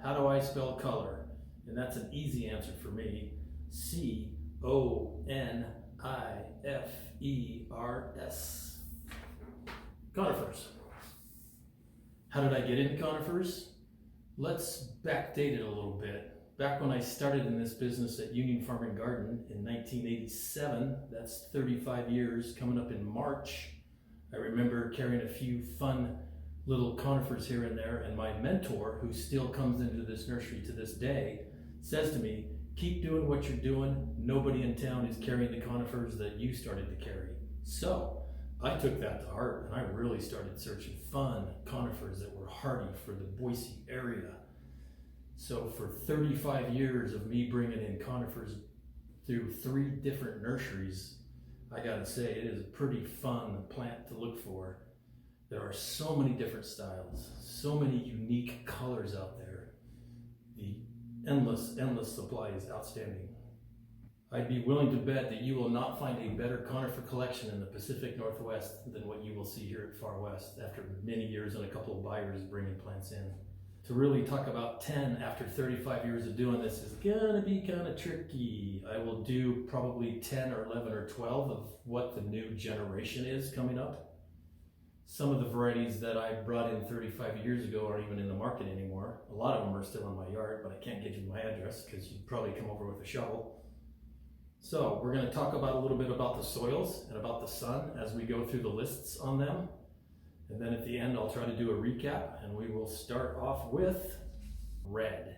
How do I spell color? And that's an easy answer for me. C-O-N-I-F-E-R-S. Conifers. How did I get into conifers? Let's backdate it a little bit. Back when I started in this business at Union Farm and Garden in 1987, that's 35 years, coming up in March, I remember carrying a few fun little conifers here and there, and my mentor, who still comes into this nursery to this day, says to me, keep doing what you're doing. Nobody in town is carrying the conifers that you started to carry. So I took that to heart, and I really started searching fun conifers that were hardy for the Boise area. So for 35 years of me bringing in conifers through 3 different nurseries, I gotta say it is a pretty fun plant to look for. There are so many different styles, so many unique colors out there. The endless supply is outstanding. I'd be willing to bet that you will not find a better conifer collection in the Pacific Northwest than what you will see here at FarWest after many years and a couple of buyers bringing plants in. To really talk about 10 after 35 years of doing this is gonna be kind of tricky. I will do probably 10 or 11 or 12 of what the new generation is coming up. Some of the varieties that I brought in 35 years ago aren't even in the market anymore. A lot of them are still in my yard, but I can't get you my address because you'd probably come over with a shovel. So we're gonna talk about a little bit about the soils and about the sun as we go through the lists on them. And then at the end, I'll try to do a recap, and we will start off with red.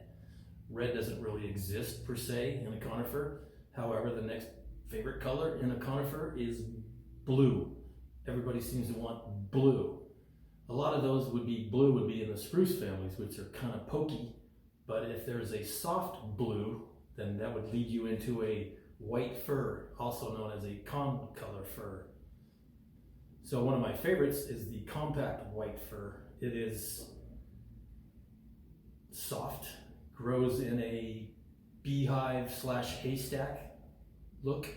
Red doesn't really exist per se in a conifer. However, the next favorite color in a conifer is blue. Everybody seems to want blue. A lot of those would be in the spruce families, which are kind of pokey. But if there's a soft blue, then that would lead you into a white fir, also known as a con color fir. So one of my favorites is the compact white fir. It is soft, grows in a beehive / haystack look.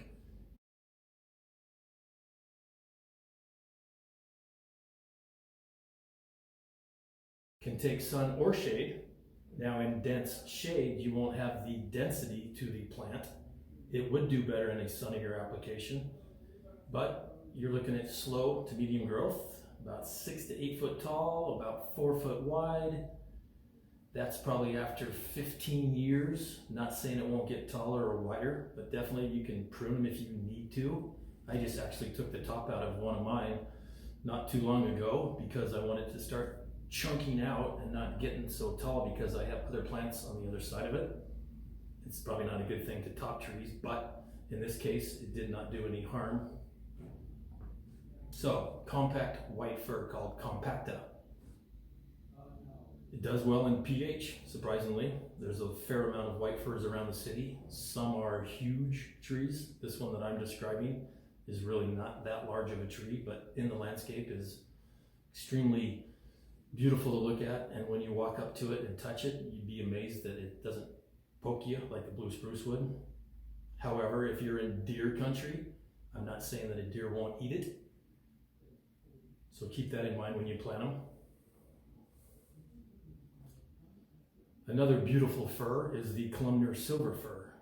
Can take sun or shade. Now in dense shade, you won't have the density to the plant. It would do better in a sunnier application, but you're looking at slow to medium growth, about 6 to 8 foot tall, about 4 foot wide. That's probably after 15 years. Not saying it won't get taller or wider, but definitely you can prune them if you need to. I just actually took the top out of one of mine not too long ago because I wanted to start chunking out and not getting so tall because I have other plants on the other side of it. It's probably not a good thing to top trees, but in this case, it did not do any harm. So, compact white fir called Compacta. It does well in pH, surprisingly. There's a fair amount of white firs around the city. Some are huge trees. This one that I'm describing is really not that large of a tree, but in the landscape is extremely beautiful to look at. And when you walk up to it and touch it, you'd be amazed that it doesn't poke you like the blue spruce would. However, if you're in deer country, I'm not saying that a deer won't eat it. So keep that in mind when you plant them. Another beautiful fir is the Columnar silver fir.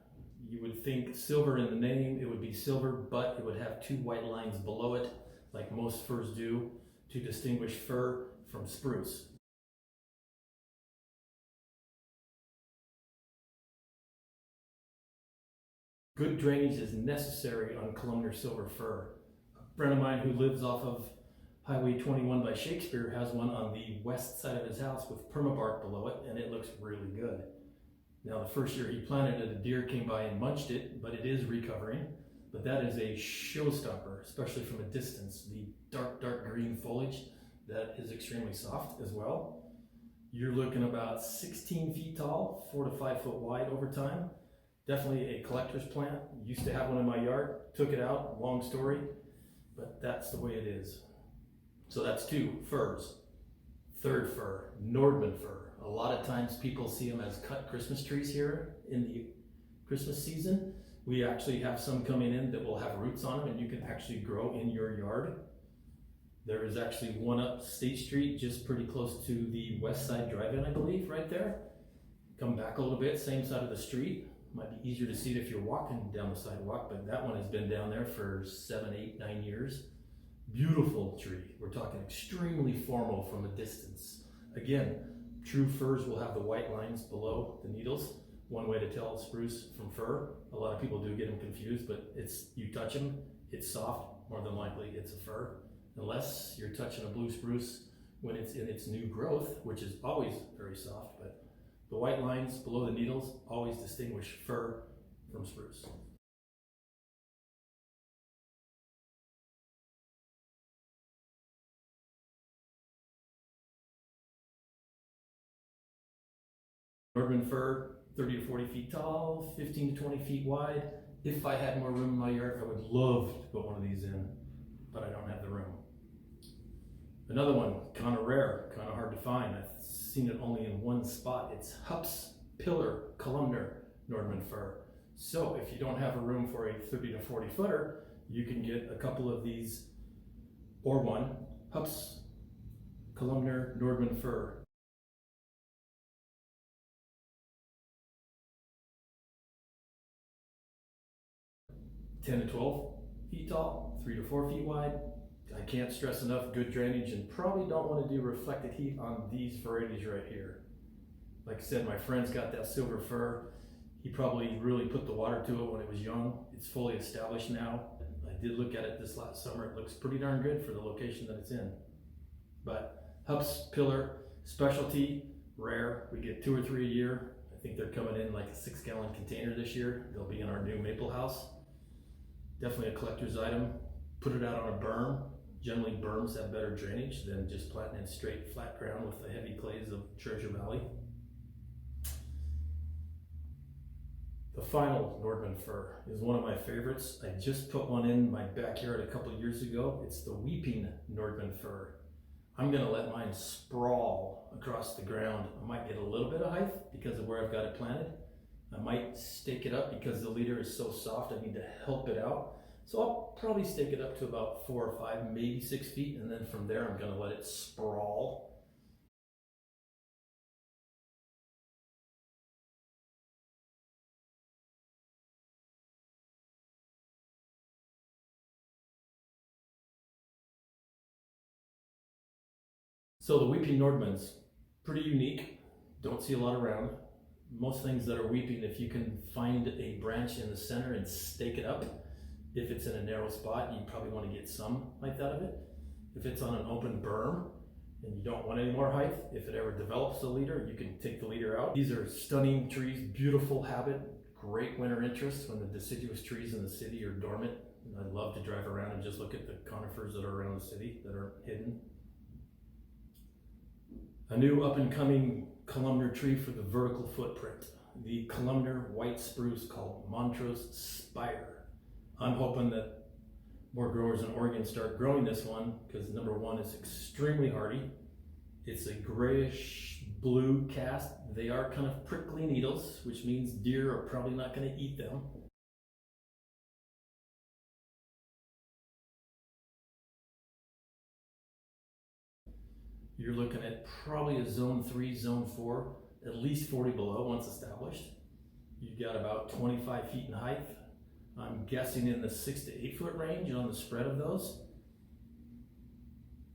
You would think silver in the name, it would be silver, but it would have 2 white lines below it, like most firs do, to distinguish fir from spruce. Good drainage is necessary on Columnar silver fir. A friend of mine who lives off of Highway 21 by Shakespeare has one on the west side of his house with permabark below it, and it looks really good. Now, the first year he planted it, a deer came by and munched it, but it is recovering. But that is a showstopper, especially from a distance. The dark green foliage, that is extremely soft as well. You're looking about 16 feet tall, 4 to 5 foot wide over time. Definitely a collector's plant. Used to have one in my yard, took it out, long story, but that's the way it is. So that's 2 firs. Third fir, Nordmann Fir. A lot of times people see them as cut Christmas trees here in the Christmas season. We actually have some coming in that will have roots on them and you can actually grow in your yard. There is actually one up State Street, just pretty close to the West Side Drive-In, I believe, right there. come back a little bit, same side of the street. Might be easier to see it if you're walking down the sidewalk, but that one has been down there for 7, 8, 9 years. Beautiful tree. We're talking extremely formal from a distance. Again, true firs will have the white lines below the needles. One way to tell spruce from fir. A lot of people do get them confused, but you touch them, it's soft, more than likely it's a fir. Unless you're touching a blue spruce when it's in its new growth, which is always very soft, but the white lines below the needles always distinguish fir from spruce. Nordmann Fir, 30 to 40 feet tall, 15 to 20 feet wide. If I had more room in my yard, I would love to put one of these in, but I don't have the room. Another one, kind of rare, kind of hard to find. I've seen it only in one spot. It's Hupp's Pillar Columnar Nordmann Fir. So if you don't have a room for a 30 to 40 footer, you can get a couple of these, or one, Hupp's Columnar Nordmann Fir. 10 to 12 feet tall, 3 to 4 feet wide. I can't stress enough, good drainage, and probably don't want to do reflected heat on these varieties right here. Like I said, my friend's got that silver fir. He probably really put the water to it when it was young. It's fully established now. I did look at it this last summer. It looks pretty darn good for the location that it's in. But Hupp's Pillar, specialty, rare. We get 2 or 3 a year. I think they're coming in like a 6-gallon container this year. They'll be in our new maple house. Definitely a collector's item. Put it out on a berm. Generally berms have better drainage than just planting in straight flat ground with the heavy clays of Treasure Valley. The final Nordmann Fir is one of my favorites. I just put one in my backyard a couple years ago. It's the Weeping Nordmann Fir. I'm gonna let mine sprawl across the ground. I might get a little bit of height because of where I've got it planted. I might stake it up because the leader is so soft, I need to help it out. So I'll probably stake it up to about 4 or 5, maybe 6 feet, and then from there I'm gonna let it sprawl. So the Weeping Nordmann's pretty unique. Don't see a lot around. Most things that are weeping, if you can find a branch in the center and stake it up, if it's in a narrow spot, you probably want to get some height out of it. If it's on an open berm and you don't want any more height, if it ever develops a leader, you can take the leader out. These are stunning trees, beautiful habit, great winter interest when the deciduous trees in the city are dormant. I love to drive around and just look at the conifers that are around the city that are hidden. A new up-and-coming columnar tree for the vertical footprint. The columnar white spruce called Montrose Spire. I'm hoping that more growers in Oregon start growing this one because number one, it's extremely hardy. It's a grayish blue cast. They are kind of prickly needles, which means deer are probably not going to eat them. You're looking at probably a zone 3, zone 4, at least 40 below once established. You've got about 25 feet in height. I'm guessing in the 6 to 8 foot range on the spread of those.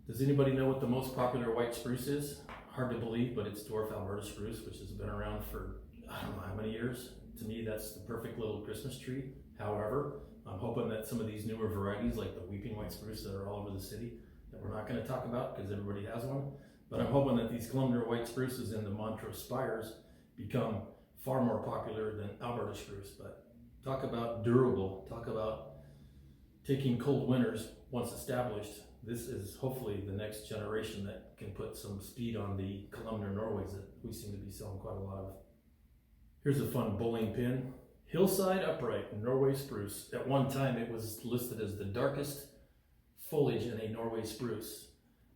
Does anybody know what the most popular white spruce is? Hard to believe, but it's dwarf Alberta spruce, which has been around for I don't know how many years. To me, that's the perfect little Christmas tree. However, I'm hoping that some of these newer varieties like the weeping white spruce that are all over the city that we're not going to talk about because everybody has one, but I'm hoping that these columnar white spruces and the Montrose Spires become far more popular than Alberta spruce. But talk about durable, talk about taking cold winters once established. This is hopefully the next generation that can put some speed on the columnar Norways that we seem to be selling quite a lot of. Here's a fun bowling pin. Hillside upright Norway spruce. At one time it was listed as the darkest foliage in a Norway spruce.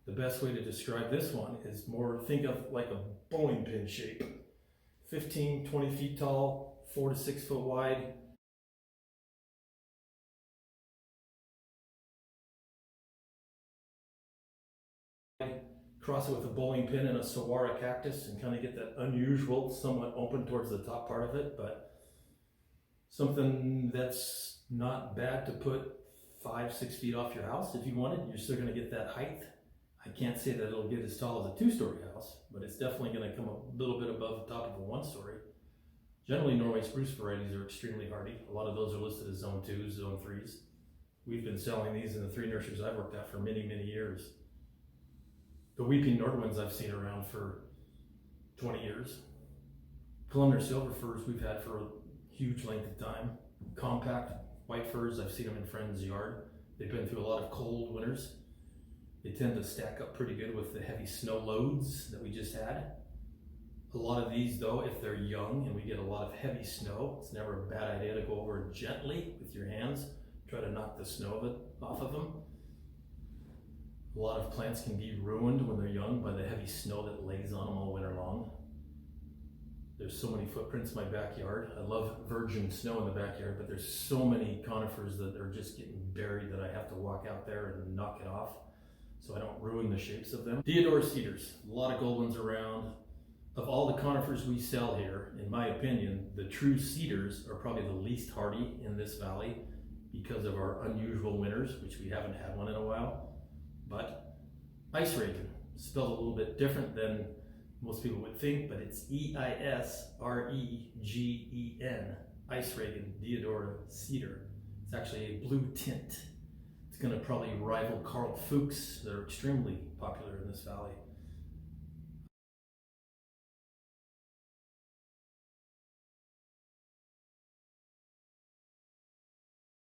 The best way to describe this one is more, think of like a bowling pin shape. 15, 20 feet tall, 4 to 6 foot wide. cross it with a bowling pin and a saguaro cactus and kind of get that unusual, somewhat open towards the top part of it, but something that's not bad to put 5-6 feet off your house if you wanted. You're still going to get that height. I can't say that it'll get as tall as a 2-story house, but it's definitely going to come a little bit above the top of a 1-story. Generally, Norway spruce varieties are extremely hardy. A lot of those are listed as zone 2s, zone 3s. We've been selling these in the 3 nurseries I've worked at for many, many years. The weeping Nordmanns I've seen around for 20 years. Columnar silver firs we've had for a huge length of time. Compact white firs, I've seen them in friends' yard. They've been through a lot of cold winters. They tend to stack up pretty good with the heavy snow loads that we just had. A lot of these though, if they're young and we get a lot of heavy snow, it's never a bad idea to go over gently with your hands, try to knock the snow off of them. A lot of plants can be ruined when they're young by the heavy snow that lays on them all winter long. There's so many footprints in my backyard. I love virgin snow in the backyard, but there's so many conifers that are just getting buried that I have to walk out there and knock it off so I don't ruin the shapes of them. Deodar cedars, a lot of gold ones around. Of all the conifers we sell here, in my opinion, the true cedars are probably the least hardy in this valley because of our unusual winters, which we haven't had one in a while. But ice regan, spelled a little bit different than most people would think, but it's E-I-S-R-E-G-E-N, ice regan, Deodar cedar. It's actually a blue tint. It's going to probably rival Carl Fuchs. They're extremely popular in this valley.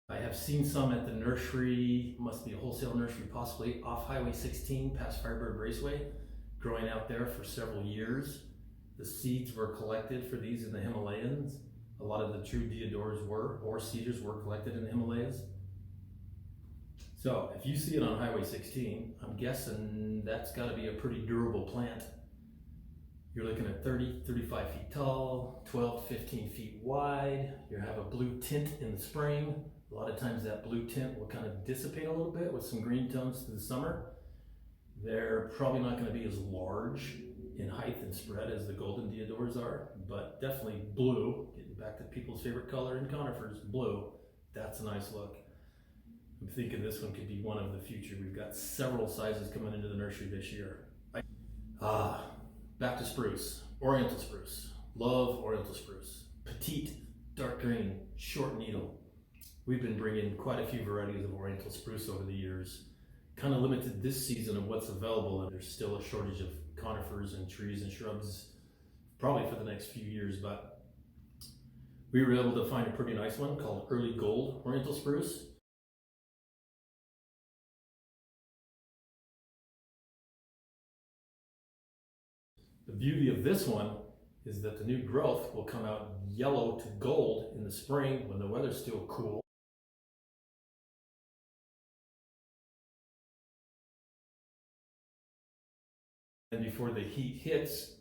I have seen some at the nursery, must be a wholesale nursery, possibly off Highway 16 past Firebird Raceway, growing out there for several years. The seeds were collected for these in the Himalayas. A lot of the true deodars or cedars were collected in the Himalayas. So if you see it on Highway 16, I'm guessing that's got to be a pretty durable plant. You're looking at 30, 35 feet tall, 12, 15 feet wide. You have a blue tint in the spring. A lot of times that blue tint will kind of dissipate a little bit with some green tones through the summer. They're probably not going to be as large in height and spread as the golden deodars are, but definitely blue, getting back to people's favorite color in conifers, blue. That's a nice look. I'm thinking this one could be one of the future. We've got several sizes coming into the nursery this year. Back to spruce, Oriental spruce. Love Oriental spruce. Petite, dark green, short needle. We've been bringing quite a few varieties of Oriental spruce over the years. Kind of limited this season of what's available, and there's still a shortage of conifers and trees and shrubs probably for the next few years, but we were able to find a pretty nice one called Early Gold Oriental spruce. The beauty of this one is that the new growth will come out yellow to gold in the spring when the weather's still cool. And before the heat hits,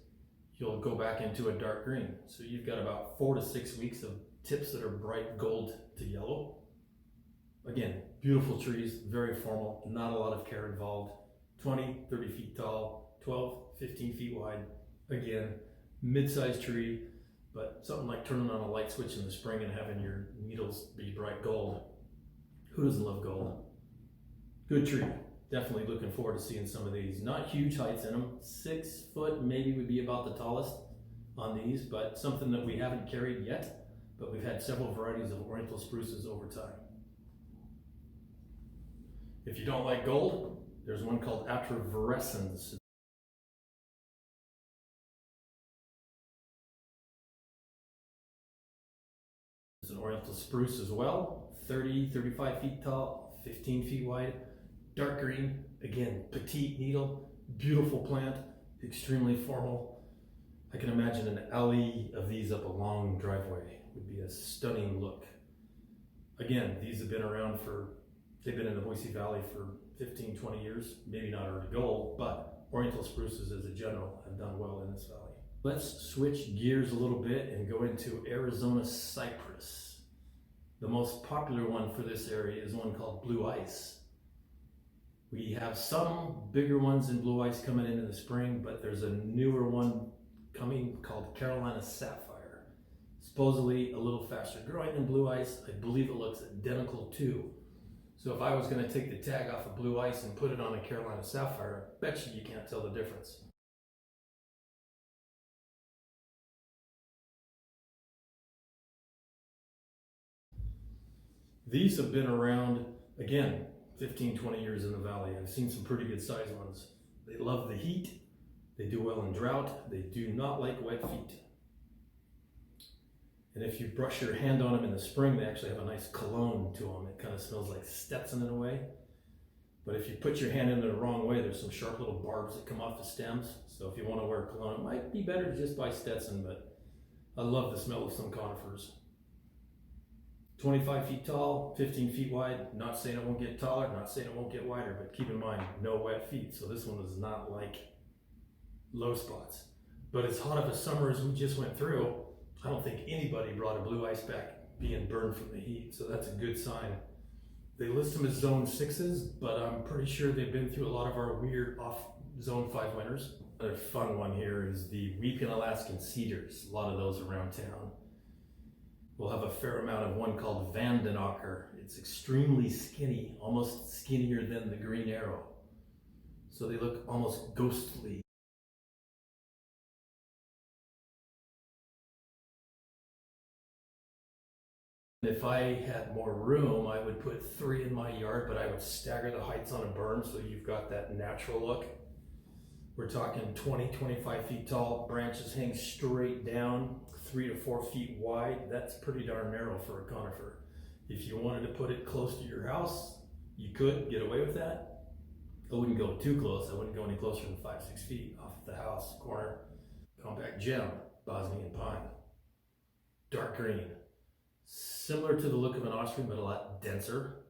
you'll go back into a dark green. So you've got about 4 to 6 weeks of tips that are bright gold to yellow. Again, beautiful trees, very formal, not a lot of care involved. 20, 30 feet tall, 12, 15 feet wide. Again, mid-sized tree, but something like turning on a light switch in the spring and having your needles be bright gold. Who doesn't love gold? Good tree. Definitely looking forward to seeing some of these. Not huge heights in them. 6 foot maybe would be about the tallest on these, but something that we haven't carried yet, but we've had several varieties of Oriental spruces over time. If you don't like gold, there's one called Atraverescens. It's an Oriental spruce as well, 30, 35 feet tall, 15 feet wide, dark green, again, petite needle, beautiful plant, extremely formal. I can imagine an alley of these up a long driveway would be a stunning look. Again, these have been around they've been in the Boise Valley for 15, 20 years, maybe not early gold, but Oriental spruces as a general have done well in this valley. Let's switch gears a little bit and go into Arizona cypress. The most popular one for this area is one called Blue Ice. We have some bigger ones in blue ice coming in the spring, but there's a newer one coming called Carolina Sapphire. Supposedly a little faster growing than blue ice. I believe it looks identical too. So if I was going to take the tag off of blue ice and put it on a Carolina Sapphire, I bet you can't tell the difference. These have been around, again, 15, 20 years in the valley. I've seen some pretty good sized ones. They love the heat. They do well in drought. They do not like wet feet. And if you brush your hand on them in the spring, they actually have a nice cologne to them. It kind of smells like Stetson in a way. But if you put your hand in there the wrong way, there's some sharp little barbs that come off the stems. So if you want to wear cologne, it might be better to just buy Stetson, but I love the smell of some conifers. 25 feet tall, 15 feet wide. Not saying it won't get taller, not saying it won't get wider, but keep in mind, no wet feet. So this one is not like low spots. But as hot of a summer as we just went through, I don't think anybody brought a blue ice back being burned from the heat. So that's a good sign. They list them as zone 6s, but I'm pretty sure they've been through a lot of our weird off zone 5 winters. Another fun one here is the Weeping Alaskan Cedars. A lot of those around town. We'll have a fair amount of one called Vandenocker. It's extremely skinny, almost skinnier than the green arrow. So they look almost ghostly. If I had more room, I would put 3 in my yard, but I would stagger the heights on a berm so you've got that natural look. We're talking 20, 25 feet tall, branches hang straight down, 3 to 4 feet wide. That's pretty darn narrow for a conifer. If you wanted to put it close to your house, you could get away with that. I wouldn't go too close. I wouldn't go any closer than 5, 6 feet off the house corner. Compact gem, Bosnian pine, dark green. Similar to the look of an Austrian, but a lot denser.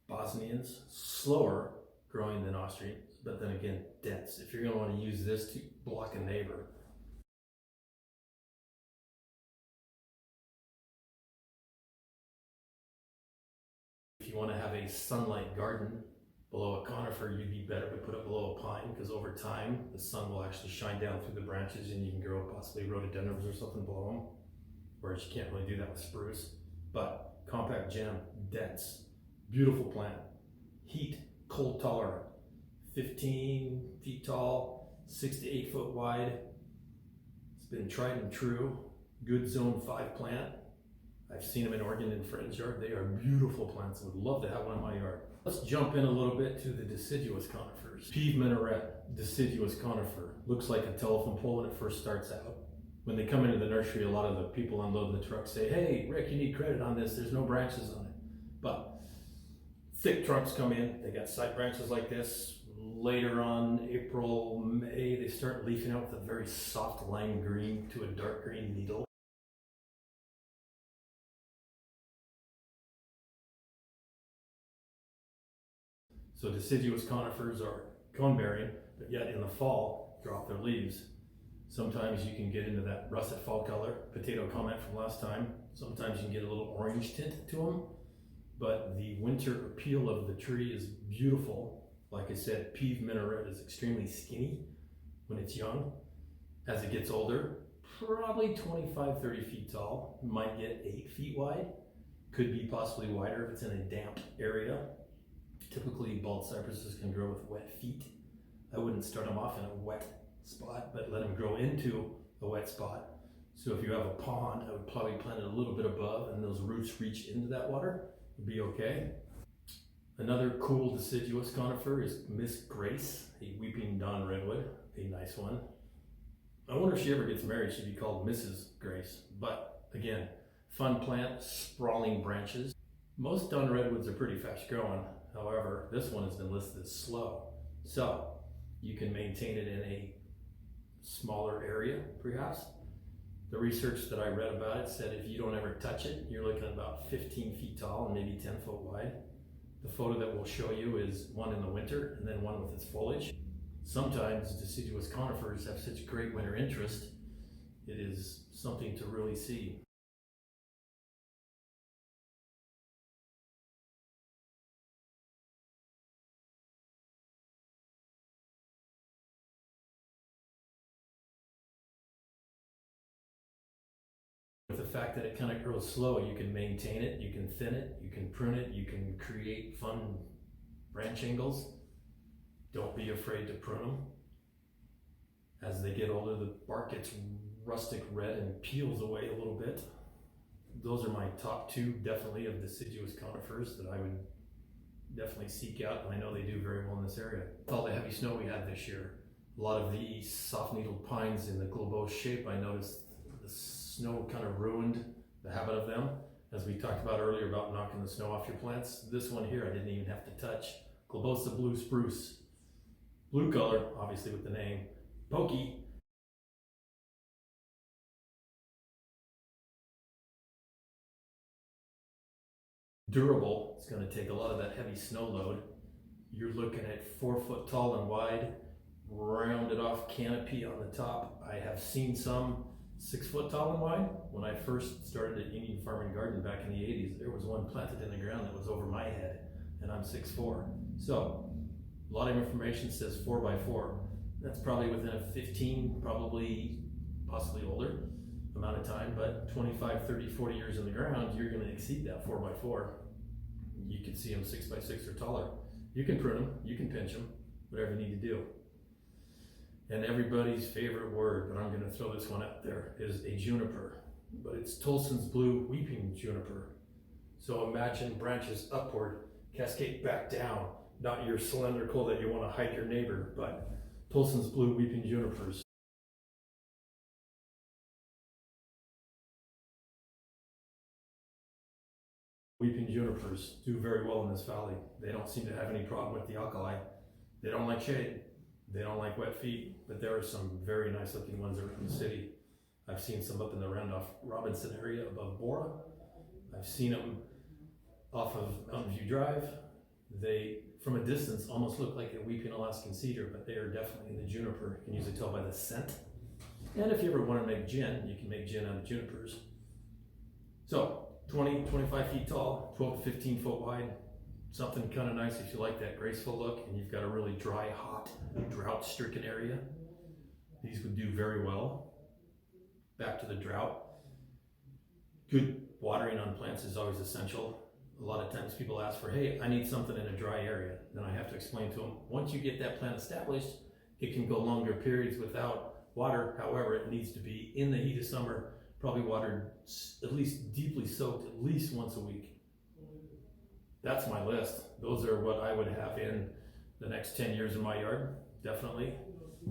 Bosnians, slower growing than Austrians, but then again, dense. If you're going to want to use this to block a neighbor. If you want to have a sunlight garden below a conifer, you'd be better to put it below a pine, because over time, the sun will actually shine down through the branches and you can grow possibly rhododendrons or something below them, whereas you can't really do that with spruce. But compact gem, dense, beautiful plant, heat, cold tolerant, 15 feet tall, 6 to 8 foot wide. It's been tried and true. Good zone 5 plant. I've seen them in Oregon in friends' yard. They are beautiful plants. I would love to have one in my yard. Let's jump in a little bit to the deciduous conifers. Peave minaret, deciduous conifer. Looks like a telephone pole when it first starts out. When they come into the nursery, a lot of the people unloading the truck say, "Hey, Rick, you need credit on this. There's no branches on it." But thick trunks come in. They got side branches like this. Later on, April, May, they start leafing out with a very soft lime green to a dark green needle. So deciduous conifers are cone bearing, but yet in the fall, drop their leaves. Sometimes you can get into that russet fall color, potato comment from last time. Sometimes you can get a little orange tint to them, but the winter appeal of the tree is beautiful. Like I said, peave minaret is extremely skinny when it's young. As it gets older, probably 25, 30 feet tall, might get 8 feet wide. Could be possibly wider if it's in a damp area. Typically, bald cypresses can grow with wet feet. I wouldn't start them off in a wet spot, but let them grow into a wet spot. So if you have a pond, I would probably plant it a little bit above and those roots reach into that water. It'd be okay. Another cool deciduous conifer is Miss Grace, a weeping dawn redwood, a nice one. I wonder if she ever gets married, she'd be called Mrs. Grace. But again, fun plant, sprawling branches. Most dawn redwoods are pretty fast growing. However, this one has been listed as slow. So you can maintain it in a smaller area, perhaps. The research that I read about it said if you don't ever touch it, you're looking at about 15 feet tall and maybe 10 foot wide. The photo that we'll show you is one in the winter and then one with its foliage. Sometimes deciduous conifers have such great winter interest, it is something to really see. fact that it kind of grows slow. You can maintain it, you can thin it, you can prune it, you can create fun branch angles. Don't be afraid to prune them. As they get older, the bark gets rustic red and peels away a little bit. Those are my top two, definitely, of deciduous conifers that I would definitely seek out, and I know they do very well in this area. With all the heavy snow we had this year, a lot of the soft-needled pines in the globose shape, I noticed the snow kind of ruined the habit of them. As we talked about earlier about knocking the snow off your plants, this one here I didn't even have to touch. Globosa blue spruce. Blue color, obviously with the name. Pokey. Durable. It's going to take a lot of that heavy snow load. You're looking at 4 foot tall and wide, rounded off canopy on the top. I have seen some 6 foot tall and wide. When I first started at Union Farm and Garden back in the 80s, there was one planted in the ground that was over my head, and I'm 6'4". So a lot of information says 4 by 4. That's probably within a 15, probably possibly older amount of time, but 25, 30, 40 years in the ground, you're going to exceed that 4 by 4. You can see them 6 by 6 or taller. You can prune them, you can pinch them, whatever you need to do. And everybody's favorite word, but I'm going to throw this one out there, is a juniper. But it's Tolson's blue weeping juniper. So imagine branches upward, cascade back down. Not your cylindrical that you want to hide your neighbor, but Tolson's blue weeping junipers. Weeping junipers do very well in this valley. They don't seem to have any problem with the alkali. They don't like shade. They don't like wet feet, but there are some very nice looking ones around the city. I've seen some up in the Randolph Robinson area above Bora. I've seen them off of Mountain View Drive. They, from a distance, almost look like a weeping Alaskan cedar, but they are definitely in the juniper. You can usually tell by the scent. And if you ever want to make gin, you can make gin out of junipers. So 20, 25 feet tall, 12 to 15 foot wide. Something kind of nice if you like that graceful look and you've got a really dry, hot, drought-stricken area. These would do very well. Back to the drought. Good watering on plants is always essential. A lot of times people ask for, hey, I need something in a dry area. Then I have to explain to them, once you get that plant established, it can go longer periods without water. However, it needs to be in the heat of summer, probably watered, at least deeply soaked, at least once a week. That's my list. Those are what I would have in the next 10 years in my yard, definitely.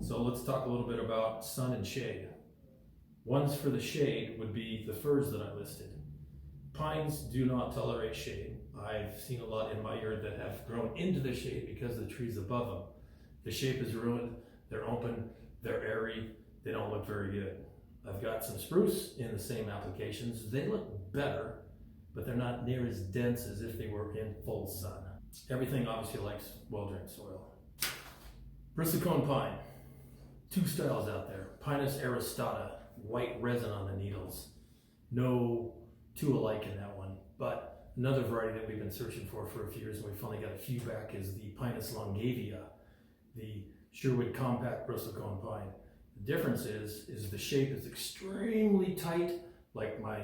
So let's talk a little bit about sun and shade. Ones for the shade would be the firs that I listed. Pines do not tolerate shade. I've seen a lot in my yard that have grown into the shade because the trees above them. The shape is ruined, they're open, they're airy, they don't look very good. I've got some spruce in the same applications. They look better, but they're not near as dense as if they were in full sun. Everything obviously likes well-drained soil. Bristlecone pine, 2 styles out there. Pinus aristata, white resin on the needles. No two alike in that one, but another variety that we've been searching for a few years and we finally got a few back is the Pinus longavia, the Sherwood compact bristlecone pine. The difference is the shape is extremely tight, like my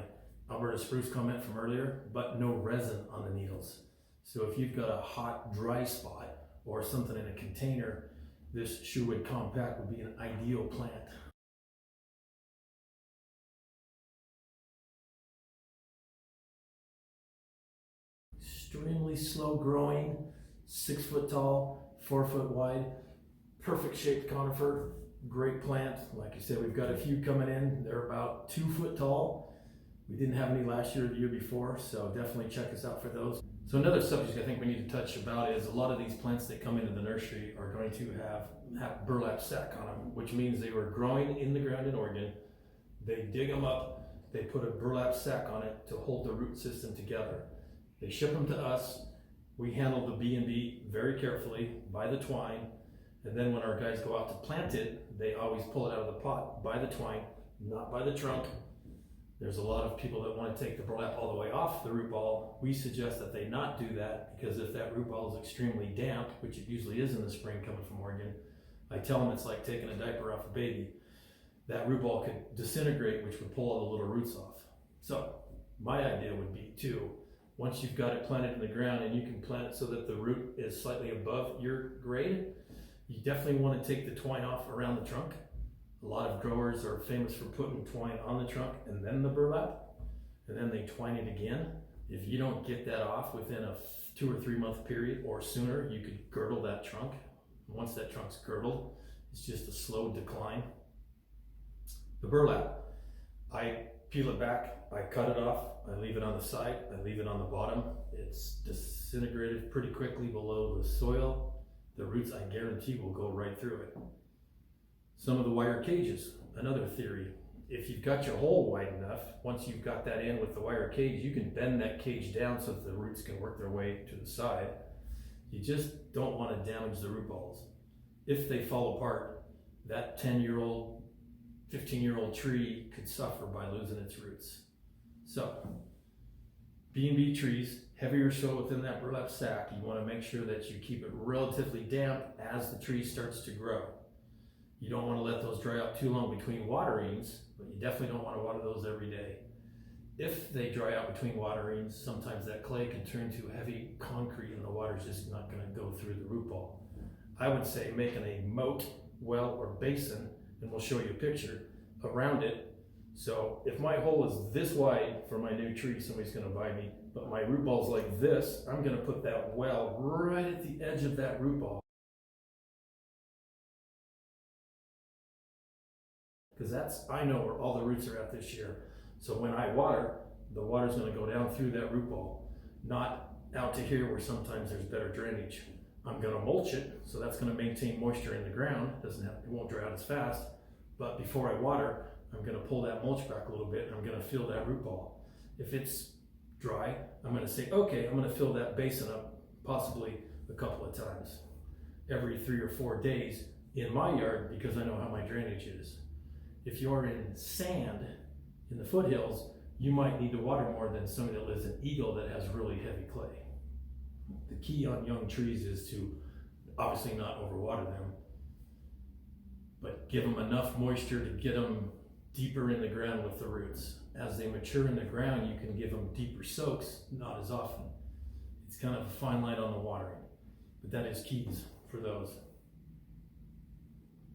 Alberta spruce comment from earlier, but no resin on the needles. So if you've got a hot, dry spot or something in a container, this Sherwood compact would be an ideal plant. Extremely slow growing, 6 foot tall, 4 foot wide, perfect shaped conifer, great plant. Like I said, we've got a few coming in. They're about 2 foot tall. We didn't have any last year or the year before, so definitely check us out for those. So another subject I think we need to touch about is a lot of these plants that come into the nursery are going to have burlap sack on them, which means they were growing in the ground in Oregon. They dig them up, they put a burlap sack on it to hold the root system together. They ship them to us. We handle the B&B very carefully by the twine, and then when our guys go out to plant it, they always pull it out of the pot by the twine, not by the trunk. There's a lot of people that want to take the burlap all the way off the root ball. We suggest that they not do that, because if that root ball is extremely damp, which it usually is in the spring coming from Oregon, I tell them it's like taking a diaper off a baby. That root ball could disintegrate, which would pull all the little roots off. So my idea would be to, once you've got it planted in the ground and you can plant it so that the root is slightly above your grade, you definitely want to take the twine off around the trunk. A lot of growers are famous for putting twine on the trunk and then the burlap, and then they twine it again. If you don't get that off within a 2 or 3 month period or sooner, you could girdle that trunk. Once that trunk's girdled, it's just a slow decline. The burlap, I peel it back, I cut it off, I leave it on the side, I leave it on the bottom. It's disintegrated pretty quickly below the soil. The roots, I guarantee, will go right through it. Some of the wire cages, another theory. If you've got your hole wide enough, once you've got that in with the wire cage, you can bend that cage down so that the roots can work their way to the side. You just don't want to damage the root balls. If they fall apart, that 10-year-old, 15-year-old tree could suffer by losing its roots. So, B&B trees, heavier soil within that burlap sack, you want to make sure that you keep it relatively damp as the tree starts to grow. You don't want to let those dry out too long between waterings, but you definitely don't want to water those every day. If they dry out between waterings, sometimes that clay can turn to heavy concrete and the water's just not going to go through the root ball. I would say making a moat, well, or basin, and we'll show you a picture, around it. So if my hole is this wide for my new tree somebody's going to buy me, but my root ball's like this, I'm going to put that well right at the edge of that root ball. Because I know where all the roots are at this year. So when I water, the water's going to go down through that root ball, not out to here where sometimes there's better drainage. I'm going to mulch it, so that's going to maintain moisture in the ground. It won't dry out as fast. But before I water, I'm going to pull that mulch back a little bit, and I'm going to fill that root ball. If it's dry, I'm going to say, okay, I'm going to fill that basin up possibly a couple of times every 3 or 4 days in my yard, because I know how my drainage is. If you're in sand in the foothills, you might need to water more than somebody that lives in Eagle that has really heavy clay. The key on young trees is to obviously not overwater them, but give them enough moisture to get them deeper in the ground with the roots. As they mature in the ground, you can give them deeper soaks, not as often. It's kind of a fine line on the watering, but that is keys for those.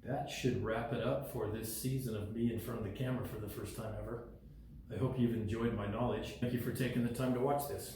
That should wrap it up for this season of me in front of the camera for the first time ever. I hope you've enjoyed my knowledge. Thank you for taking the time to watch this.